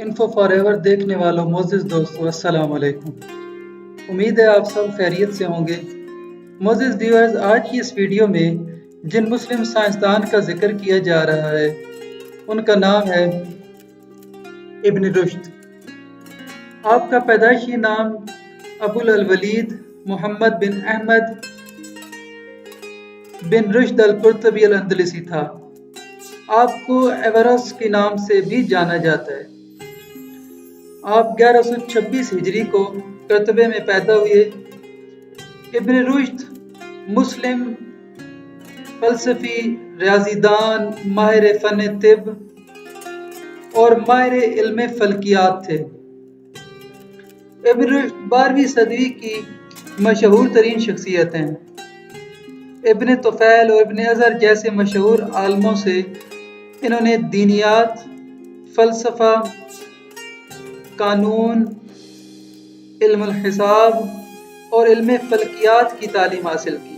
Info for ever دیکھنے والوں معزز دوستو السلام علیکم۔ امید ہے آپ سب خیریت سے ہوں گے۔ معزز ویورز، آج کی اس ویڈیو میں جن مسلم سائنسدان کا ذکر کیا جا رہا ہے ان کا نام ہے ابن رشد۔ آپ کا پیدائشی نام ابو الولید محمد بن احمد بن رشد القرطبی الاندلسی تھا۔ آپ کو ایورس کے نام سے بھی جانا جاتا ہے۔ آپ 1126 ہجری کو قرطبے میں پیدا ہوئے۔ ابن رشد مسلم فلسفی، ریاضی دان، ماہر فن طب اور ماہر علم فلکیات تھے۔ ابن رشد 12ویں صدی کی مشہور ترین شخصیت ہیں۔ ابن طفیل اور ابن ازہر جیسے مشہور عالموں سے انہوں نے دینیات، فلسفہ، قانون، علم الحساب اور علم فلکیات کی تعلیم حاصل کی۔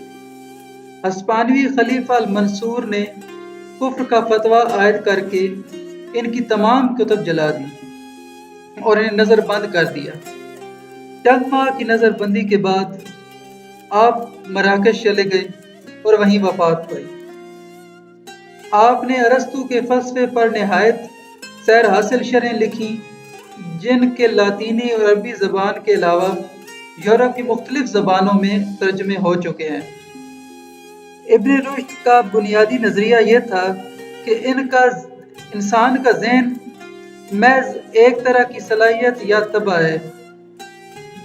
ہسپانوی خلیفہ المنصور نے کفر کا فتویٰ عائد کر کے ان کی تمام کتب جلا دی اور انہیں نظر بند کر دیا۔ چند ماہ کی نظر بندی کے بعد آپ مراکش چلے گئے اور وہیں وفات پائی۔ آپ نے ارسطو کے فلسفے پر نہایت سیر حاصل شرحیں لکھیں جن کے لاطینی اور عربی زبان کے علاوہ یورپ کی مختلف زبانوں میں ترجمے ہو چکے ہیں۔ ابن رشد کا بنیادی نظریہ یہ تھا کہ انسان کا ذہن محض ایک طرح کی صلاحیت یا طبع ہے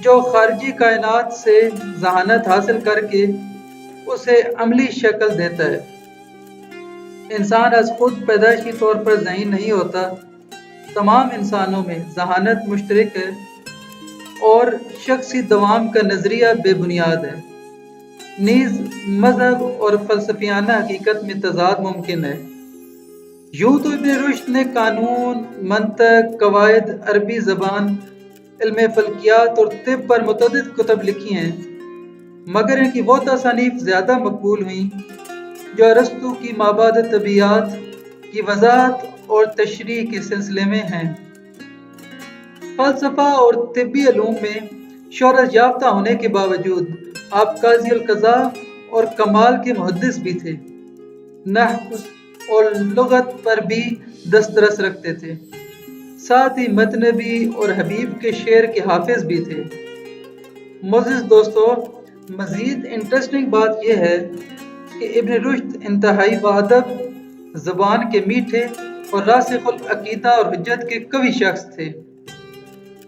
جو خارجی کائنات سے ذہانت حاصل کر کے اسے عملی شکل دیتا ہے۔ انسان از خود پیدائشی طور پر ذہین نہیں ہوتا، تمام انسانوں میں ذہانت مشترک ہے اور شخصی دوام کا نظریہ بے بنیاد ہے۔ نیز مذہب اور فلسفیانہ حقیقت میں تضاد ممکن ہے۔ یوں تو ابن رشد نے قانون، منطق، قواعد، عربی زبان، علم فلکیات اور طب پر متعدد کتب لکھی ہیں، مگر ان کی وہ تصانیف زیادہ مقبول ہوئیں جو ارسطو کی مابعد طبیعیات کی وضاحت اور تشریح کے سلسلے میں ہیں۔ فلسفہ اور طبی علوم میں شہرت یافتہ ہونے کے باوجود آپ قاضی القضاء اور کمال کے محدث بھی تھے۔ نحو اور لغت پر بھی دسترس رکھتے تھے، ساتھ ہی متنبی اور حبیب کے شعر کے حافظ بھی تھے۔ معزز دوستو، مزید انٹرسٹنگ بات یہ ہے کہ ابن رشد انتہائی باادب، زبان کے میٹھے اور راسخ العقیدہ اور حجت کے قوی شخص تھے۔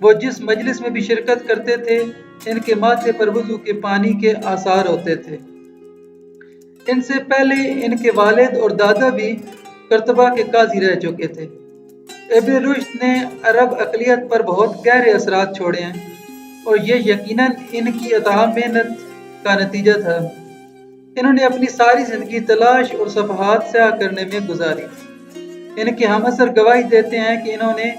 وہ جس مجلس میں بھی شرکت کرتے تھے ان کے ماتھے پر وضو کے پانی کے آثار ہوتے تھے۔ ان سے پہلے ان کے والد اور دادا بھی قرطبہ کے قاضی رہ چکے تھے۔ ابن رشد نے عرب اقلیت پر بہت گہرے اثرات چھوڑے ہیں اور یہ یقیناً ان کی اتھام محنت کا نتیجہ تھا۔ انہوں نے اپنی ساری زندگی تلاش اور صفحات سیاہ کرنے میں گزاری۔ ان کے ہم اثر گواہی دیتے ہیں کہ انہوں نے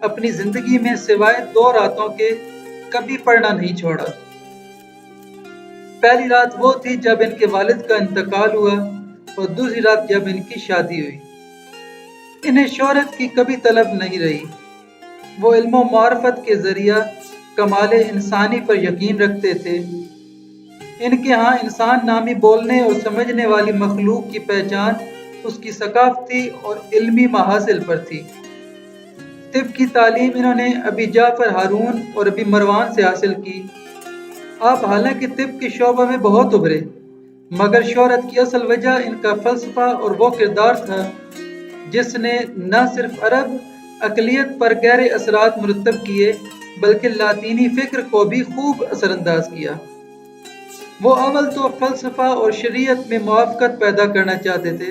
اپنی زندگی میں سوائے 2 راتوں کے کبھی پڑھنا نہیں چھوڑا۔ پہلی رات وہ تھی جب ان کے والد کا انتقال ہوا اور دوسری رات جب ان کی شادی ہوئی۔ انہیں شہرت کی کبھی طلب نہیں رہی۔ وہ علم و معرفت کے ذریعہ کمال انسانی پر یقین رکھتے تھے۔ ان کے ہاں انسان نامی بولنے اور سمجھنے والی مخلوق کی پہچان اس کی ثقافتی اور علمی محاصل پر تھی۔ طب کی تعلیم انہوں نے ابی جعفر ہارون اور ابی مروان سے حاصل کی۔ آپ حالانکہ طب کے شعبہ میں بہت ابھرے، مگر شہرت کی اصل وجہ ان کا فلسفہ اور وہ کردار تھا جس نے نہ صرف عرب اقلیت پر گہرے اثرات مرتب کیے بلکہ لاطینی فکر کو بھی خوب اثر انداز کیا۔ وہ اول تو فلسفہ اور شریعت میں موافقت پیدا کرنا چاہتے تھے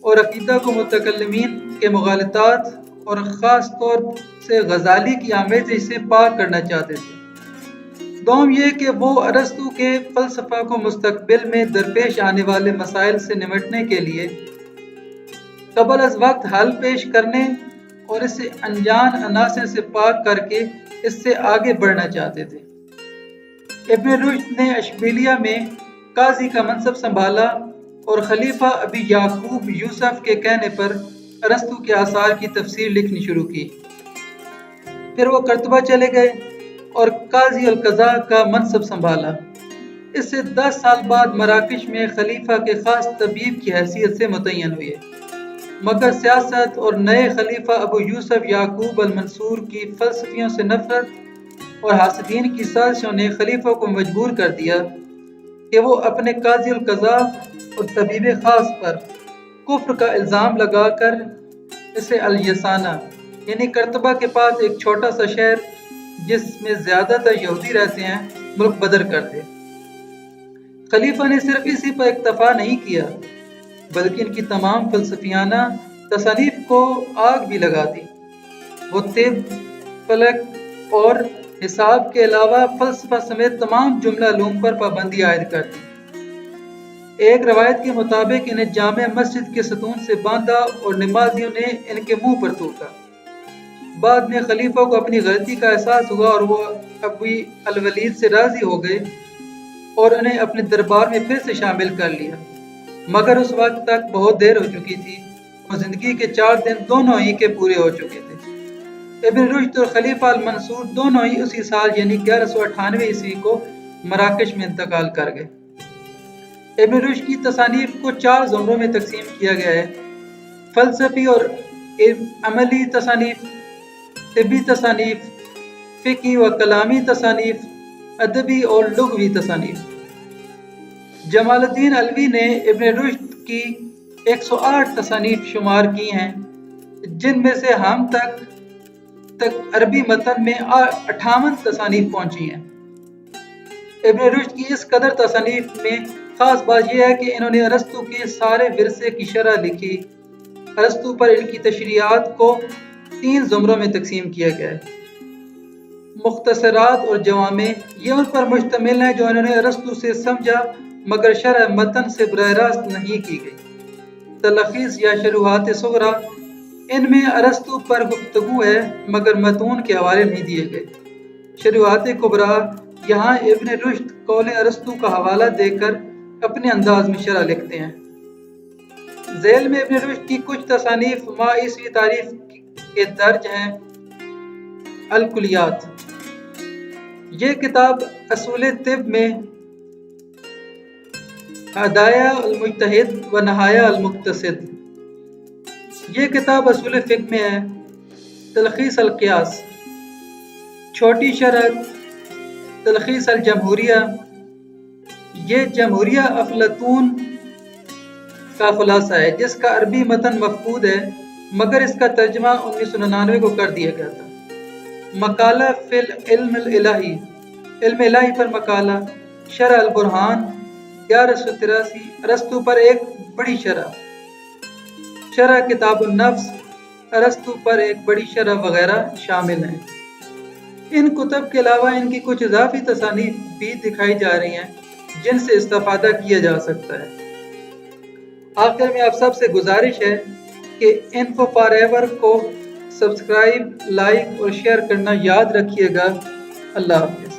اور عقیدہ کو متکلمین کے مغالطات اور خاص طور سے غزالی کی آمیزش سے پاک کرنا چاہتے تھے۔ دوم یہ کہ وہ ارسطو کے فلسفہ کو مستقبل میں درپیش آنے والے مسائل سے نمٹنے کے لیے قبل از وقت حل پیش کرنے اور اسے انجان عناصر سے پاک کر کے اس سے آگے بڑھنا چاہتے تھے۔ ابن رشد نے اشبیلیہ میں قاضی کا منصب سنبھالا اور خلیفہ ابی یعقوب یوسف کے کہنے پر ارسطو کے آثار کی تفسیر لکھنی شروع کی۔ پھر وہ کرتبہ چلے گئے اور قاضی القضاء کا منصب سنبھالا۔ اس سے 10 سال بعد مراکش میں خلیفہ کے خاص طبیب کی حیثیت سے متعین ہوئے، مگر سیاست اور نئے خلیفہ ابو یوسف یعقوب المنصور کی فلسفیوں سے نفرت اور حاسدین کی سازشوں نے خلیفہ کو مجبور کر دیا کہ وہ اپنے قاضی القضاء اور طبیب خاص پر کفر کا الزام لگا کر اسے الیسانہ یعنی کرتبہ کے پاس ایک چھوٹا سا شہر جس میں زیادہ تر یہودی رہتے ہیں ملک بدر کر دے۔ خلیفہ نے صرف اسی پر اکتفا نہیں کیا بلکہ ان کی تمام فلسفیانہ تصانیف کو آگ بھی لگا دی۔ وہ طب، فلک اور حساب کے علاوہ فلسفہ سمیت تمام جملہ علوم پر پابندی عائد کر دی۔ ایک روایت کے مطابق انہیں جامع مسجد کے ستون سے باندھا اور نمازیوں نے ان کے منہ پر تھوکا۔ بعد میں خلیفہ کو اپنی غلطی کا احساس ہوا اور وہ ابو الولید سے راضی ہو گئے اور انہیں اپنے دربار میں پھر سے شامل کر لیا، مگر اس وقت تک بہت دیر ہو چکی تھی اور زندگی کے 4 دن دونوں ہی کے پورے ہو چکے تھے۔ ابن رشد اور خلیفہ المنصور دونوں ہی اسی سال یعنی 1198 عیسوی کو مراکش میں انتقال کر گئے۔ ابن رشد کی تصانیف کو 4 زمروں میں تقسیم کیا گیا ہے: فلسفی اور عملی تصانیف، طبی تصانیف، فقہی و کلامی تصانیف، ادبی اور لغوی تصانیف۔ جمال الدین علوی نے ابن رشد کی 108 تصانیف شمار کی ہیں، جن میں سے ہم تک عربی متن میں 58 تصانیف پہنچی ہیں۔ ابن رشد کی اس قدر تصانیف میں خاص بات یہ ہے کہ انہوں نے ارسطو کے سارے ورثے کی شرح لکھی۔ ارسطو پر ان کی تشریحات کو 3 زمروں میں تقسیم کیا گیا ہے: مختصرات اور جوامع، یہ ان پر مشتمل ہیں جو انہوں نے ارسطو سے سمجھا مگر شرح متن سے براہ راست نہیں کی گئی۔ تلخیص یا شروحات صغریٰ، ان میں ارسطو پر گفتگو ہے مگر متون کے حوالے نہیں دیے گئے۔ شروحات کبریٰ، یہاں ابن رشد قول ارسطو کا حوالہ دے کر اپنے انداز میں شرح لکھتے ہیں۔ ذیل میں ابن رشد کی کچھ تصانیف ما عیسوی تاریخ کے درج ہیں: الکلیات، یہ کتاب اصول طب میں، ہدایہ المجتہد و نہایہ المقتصد، یہ کتاب اصول فقہ میں ہے۔ تلخیص القیاس، چھوٹی شرح تلخیص الجمہوریہ، یہ جمہوریہ افلاطون کا خلاصہ ہے جس کا عربی متن مفقود ہے مگر اس کا ترجمہ 1999 کو کر دیا گیا تھا۔ مقالہ فی العلم الالہی، علم الہی پر مقالہ، شرح البرہان 1183، ارسطو پر ایک بڑی شرح، شرح کتاب النفس، ارسطو پر ایک بڑی شرح وغیرہ شامل ہیں۔ ان کتب کے علاوہ ان کی کچھ اضافی تصانیف بھی دکھائی جا رہی ہیں جن سے استفادہ کیا جا سکتا ہے۔ آخر میں آپ سب سے گزارش ہے کہ انفو فار ایور کو سبسکرائب، لائک اور شیئر کرنا یاد رکھیے گا۔ اللہ حافظ۔